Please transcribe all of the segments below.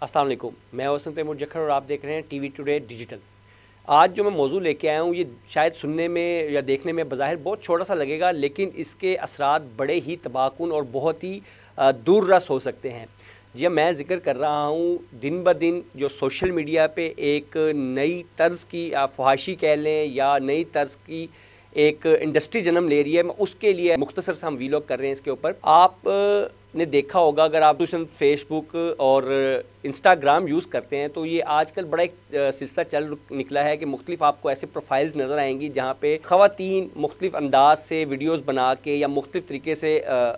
अस्सलाम वालेकुम, मैं वसंत तैमूर जखर और आप देख रहे हैं टीवी टुडे डिजिटल। आज जो मैं मौजू लेके आया हूँ ये शायद सुनने में या देखने में बज़ाहिर बहुत छोटा सा लगेगा, लेकिन इसके असरात बड़े ही तबाहकुन और बहुत ही दूररस हो सकते हैं। जी मैं ज़िक्र कर रहा हूँ दिन ब दिन जो सोशल मीडिया पे एक नई तर्ज़ की फहाशी कह लें या नई तर्ज़ की एक इंडस्ट्री जन्म ले रही है। मैं उसके लिए मुख्तसर से हम वीलॉग कर रहे हैं। इसके ऊपर आप ने देखा होगा, अगर आप फेसबुक और इंस्टाग्राम यूज़ करते हैं तो ये आजकल बड़ा एक सिलसिला चल निकला है कि मुख्तलिफ आपको ऐसे प्रोफाइल्स नज़र आएंगी जहाँ पे ख़वातीन मुख्तलिफ अंदाज से वीडियोस बना के या मुख्तलिफ तरीके से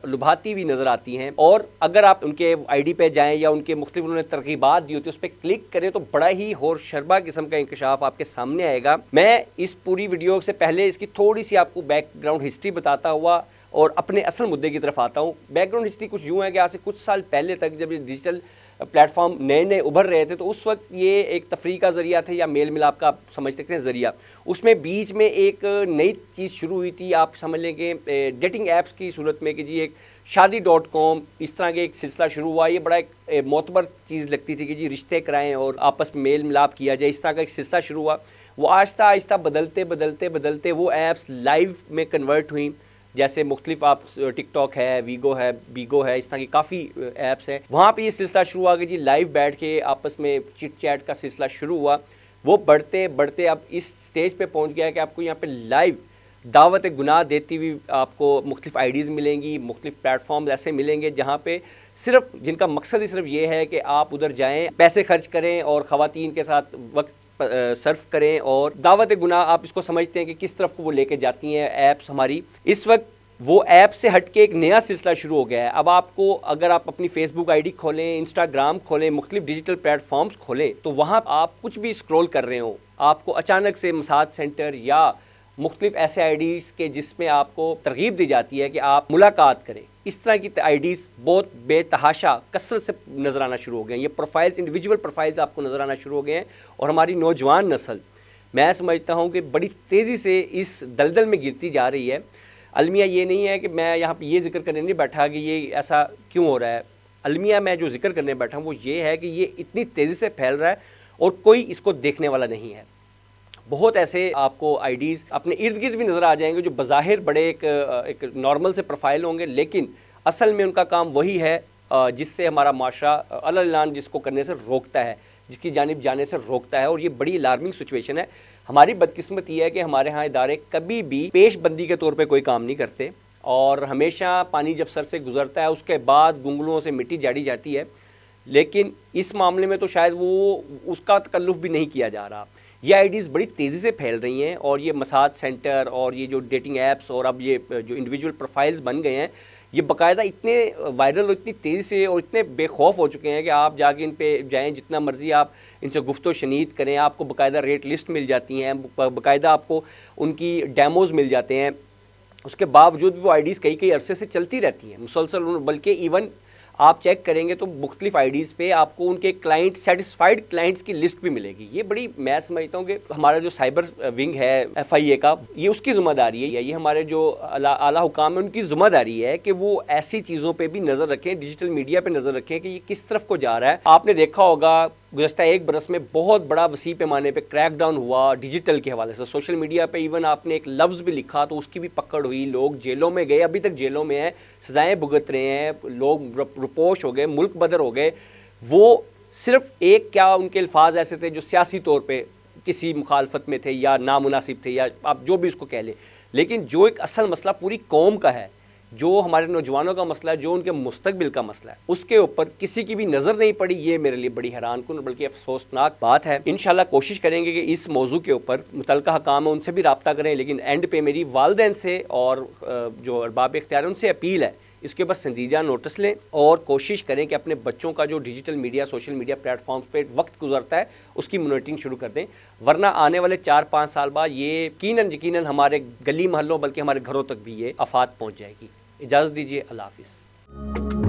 लुभाती हुई नज़र आती हैं। और अगर आप उनके आईडी पे जाएँ या उनके मुख्तलिफ उन्होंने तरगीबात दी होती है उस पर क्लिक करें तो बड़ा ही होर शरबा किस्म का इंकशाफ आपके सामने आएगा। मैं इस पूरी वीडियो से पहले इसकी थोड़ी सी आपको बैकग्राउंड हिस्ट्री बताता हुआ और अपने असल मुद्दे की तरफ आता हूँ। बैकग्राउंड हिस्ट्री कुछ यूँ है कि आज से कुछ साल पहले तक जब ये डिजिटल प्लेटफॉर्म नए नए उभर रहे थे तो उस वक्त ये एक तफरीह का ज़रिया थे या मेल मिलाप का आप समझ सकते हैं ज़रिया। उसमें बीच में एक नई चीज़ शुरू हुई थी, आप समझ लें कि डेटिंग ऐप्स की सूरत में कि जी एक शादी.com इस तरह के एक सिलसिला शुरू हुआ। ये बड़ा एक मोतबर चीज़ लगती थी कि जी रिश्ते कराएँ और आपस में मेल मिलाप किया जाए, इस तरह का एक सिलसिला शुरू हुआ। वो आहिस्ता आहिस्ता बदलते बदलते बदलते वो ऐप्स लाइव में कन्वर्ट हुई। जैसे मुख्तलिफ आप टिकटॉक है, वीगो है, बीगो है, इस तरह की काफ़ी ऐप्स हैं। वहाँ पे ये सिलसिला शुरू हुआ कि जी लाइव बैठ के आपस में चिट चैट का सिलसिला शुरू हुआ। वो बढ़ते बढ़ते अब इस स्टेज पे पहुँच गया कि आपको यहाँ पे लाइव दावत गुनाह देती हुई आपको मुख्तलिफ आईडीज़ मिलेंगी, मुख्तलिफ प्लेटफॉर्म ऐसे मिलेंगे जहाँ पे सिर्फ जिनका मकसद ही सिर्फ ये है कि आप उधर जाएँ, पैसे खर्च करें और ख़वातीन के साथ वक्त सर्फ करें। और दावत गुनाह आप इसको समझते हैं कि किस तरफ को वो लेके जाती हैं ऐप्स हमारी। इस वक्त वो ऐप से हट के एक नया सिलसिला शुरू हो गया है। अब आपको अगर आप अपनी फेसबुक आईडी खोलें, इंस्टाग्राम खोलें, मुख्तलिफ डिजिटल प्लेटफॉर्म्स खोलें तो वहाँ आप कुछ भी स्क्रॉल कर रहे हो, आपको अचानक से मसाज सेंटर या मुख्तलिफ ऐसे आईडीज़ के जिसमें आपको तरगीब दी जाती है कि आप मुलाकात करें, इस तरह की आईडीज़ बहुत बेतहाशा कसरत से नज़र आना शुरू हो गए हैं। ये प्रोफाइल्स, इंडिविजुअल प्रोफाइल्स आपको नज़र आना शुरू हो गए हैं। और हमारी नौजवान नस्ल मैं समझता हूँ कि बड़ी तेज़ी से इस दलदल में गिरती जा रही है। अलमिया ये नहीं है कि मैं यहाँ पे ये जिक्र करने नहीं बैठा कि ये ऐसा क्यों हो रहा है। अलमिया मैं जो जिक्र करने बैठा हूँ वो ये है कि ये इतनी तेज़ी से फैल रहा है और कोई इसको देखने वाला नहीं है। बहुत ऐसे आपको आईडीज़ अपने इर्द गिर्द भी नज़र आ जाएंगे जो बज़ाहिर बड़े एक नॉर्मल से प्रोफाइल होंगे, लेकिन असल में उनका काम वही है जिससे हमारा माशरा अल-ऐलान जिसको करने से रोकता है, जिसकी जानिब जाने से रोकता है। और ये बड़ी अलार्मिंग सिचुएशन है। हमारी बदकिस्मत ये है कि हमारे यहाँ इदारे कभी भी पेशबंदी के तौर पे कोई काम नहीं करते और हमेशा पानी जब सर से गुजरता है उसके बाद गुंगलों से मिट्टी झाड़ी जाती है। लेकिन इस मामले में तो शायद वो उसका तकल्लुफ़ भी नहीं किया जा रहा। ये आईडीज़ बड़ी तेज़ी से फैल रही हैं और ये मसाज सेंटर और ये जो डेटिंग ऐप्स और अब ये जो इंडिविजुअल प्रोफाइल्स बन गए हैं ये बाकायदा इतने वायरल और इतनी तेज़ी से और इतने बेखौफ हो चुके हैं कि आप जाके इन पे जाएँ, जितना मर्ज़ी आप इनसे गुफ्तो शनीद करें, आपको बाकायदा रेट लिस्ट मिल जाती हैं, बाकायदा आपको उनकी डेमोज़ मिल जाते हैं। उसके बावजूद वो आईडीज़ कई कई अरसे से चलती रहती हैं मुसलसल। बल्कि इवन आप चेक करेंगे तो मुख्तलिफ आईडीज़ पे आपको उनके क्लाइंट, सेटिस्फाइड क्लाइंट्स की लिस्ट भी मिलेगी। ये बड़ी मैं समझता हूँ कि हमारा जो साइबर विंग है FIA का, ये उसकी ज़िम्मेदारी है, ये हमारे जो आला हुकाम है उनकी ज़िम्मेदारी है कि वो ऐसी चीज़ों पे भी नज़र रखें, डिजिटल मीडिया पे नज़र रखें कि ये किस तरफ को जा रहा है। आपने देखा होगा गुज़श्ता एक बरस में बहुत बड़ा वसी पैमाने पे क्रैकडाउन हुआ डिजिटल के हवाले से। सोशल मीडिया पे इवन आपने एक लफ्ज़ भी लिखा तो उसकी भी पकड़ हुई, लोग जेलों में गए, अभी तक जेलों में हैं, सज़ाएँ भुगत रहे हैं, लोग रुपोश हो गए, मुल्क बदर हो गए। वो सिर्फ एक क्या उनके अल्फाज ऐसे थे जो सियासी तौर पर किसी मुखालफत में थे या नामुनासिब थे या आप जो भी उसको कह लें, लेकिन जो एक असल मसला पूरी कौम का है, जो हमारे नौजवानों का मसला है, जो उनके मुस्तकबिल का मसला है, उसके ऊपर किसी की भी नज़र नहीं पड़ी। ये मेरे लिए बड़ी हैरानकुन बल्कि अफसोसनाक बात है। इंशाल्लाह कोशिश करेंगे कि इस मौजू के ऊपर मुतल्लिका हकाम है उनसे भी रब्ता करें, लेकिन एंड पे मेरी वालिदैन से और जो अरबाब इख्तियार है उनसे अपील है इसके ऊपर संजीदा नोटिस लें और कोशिश करें कि अपने बच्चों का जो digital media, social media platforms पे वक्त गुजरता है उसकी मॉनिटरिंग शुरू कर दें, वरना आने वाले 4-5 साल बाद ये यकीनन हमारे गली महलों बल्कि हमारे घरों तक भी ये आफात पहुँच जाएगी। इजाज़त दीजिए, अल्लाह हाफ़िज़।